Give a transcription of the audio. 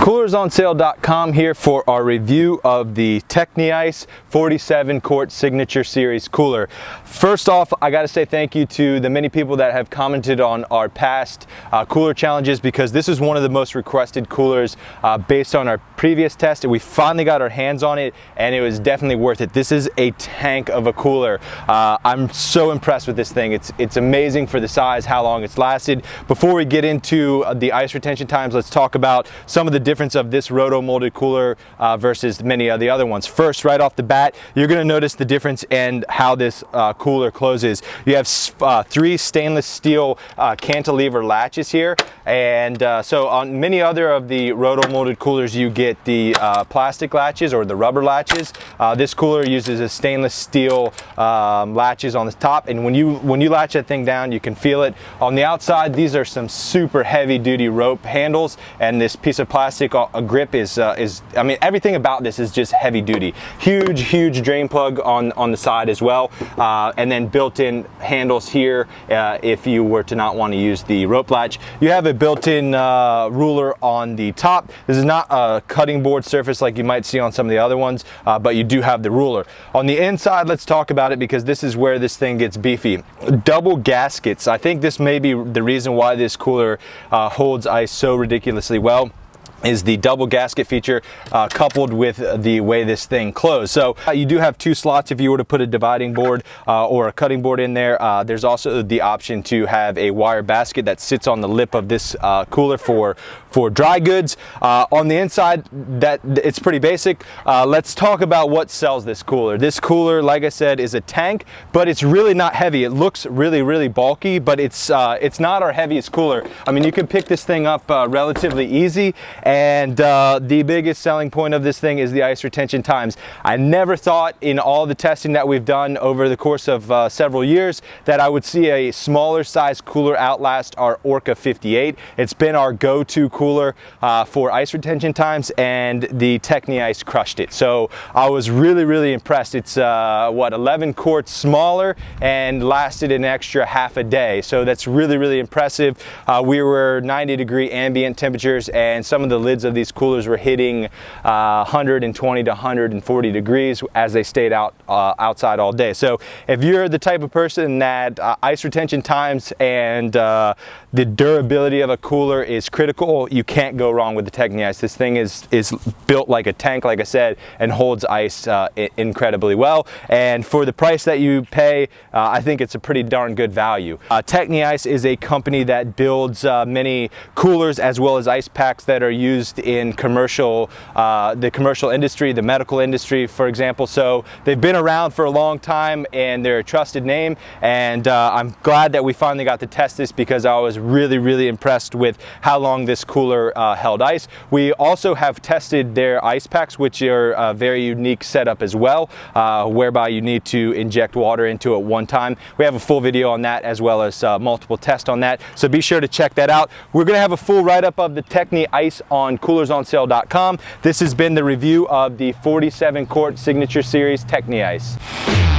CoolersOnSale.com here for our review of the TechniIce 47 quart Signature Series cooler. First off, I got to say thank you to the many people that have commented on our past cooler challenges, because this is one of the most requested coolers based on our previous test, and we finally got our hands on it, and it was definitely worth it. This is a tank of a cooler. I'm so impressed with this thing. It's amazing for the size, how long it's lasted. Before we get into the ice retention times, let's talk about some of the difference of this roto molded cooler versus many of the other ones. First, right off the bat, you're going to notice the difference in how this cooler closes. You have 3 stainless steel cantilever latches here, and so on many other of the roto molded coolers you get the plastic latches or the rubber latches. This cooler uses a stainless steel latches on the top, and when you latch that thing down, you can feel it. On the outside, these are some super heavy duty rope handles, and this piece of plastic grip is I mean, everything about this is just heavy duty. Huge drain plug on the side as well, and then built-in handles here if you were to not want to use the rope latch. You have a built-in ruler on the top. This is not a cutting board surface like you might see on some of the other ones, but you do have the ruler. On the inside, let's talk about it, because this is where this thing gets beefy. Double gaskets. I think this may be the reason why this cooler holds ice so ridiculously well, is the double gasket feature coupled with the way this thing closed. So you do have 2 slots if you were to put a dividing board or a cutting board in there. There's also the option to have a wire basket that sits on the lip of this cooler for dry goods. On the inside, it's pretty basic. Let's talk about what sells this cooler. This cooler, like I said, is a tank, but it's really not heavy. It looks really bulky, but it's not our heaviest cooler. I mean, you can pick this thing up relatively easy. And the biggest selling point of this thing is the ice retention times. I never thought in all the testing that we've done over the course of several years that I would see a smaller size cooler outlast our Orca 58. It's been our go-to cooler for ice retention times, and the TechniIce crushed it. So I was really impressed. It's 11 quarts smaller and lasted an extra half a day. So that's really impressive. We were 90-degree ambient temperatures, and some of the lids of these coolers were hitting 120 to 140 degrees as they stayed outside all day. So if you're the type of person that ice retention times and the durability of a cooler is critical, you can't go wrong with the TechniIce. This thing is built like a tank, like I said, and holds ice incredibly well. And for the price that you pay, I think it's a pretty darn good value. TechniIce is a company that builds many coolers as well as ice packs that are used in the commercial industry, the medical industry, for example. So they've been around for a long time, and they're a trusted name. And I'm glad that we finally got to test this, because I was really impressed with how long this cooler held ice. We also have tested their ice packs, which are a very unique setup as well, whereby you need to inject water into it one time. We have a full video on that, as well as multiple tests on that. So be sure to check that out. We're going to have a full write-up of the TechniIce on CoolersOnSale.com. This has been the review of the 47 quart Signature Series TechniIce.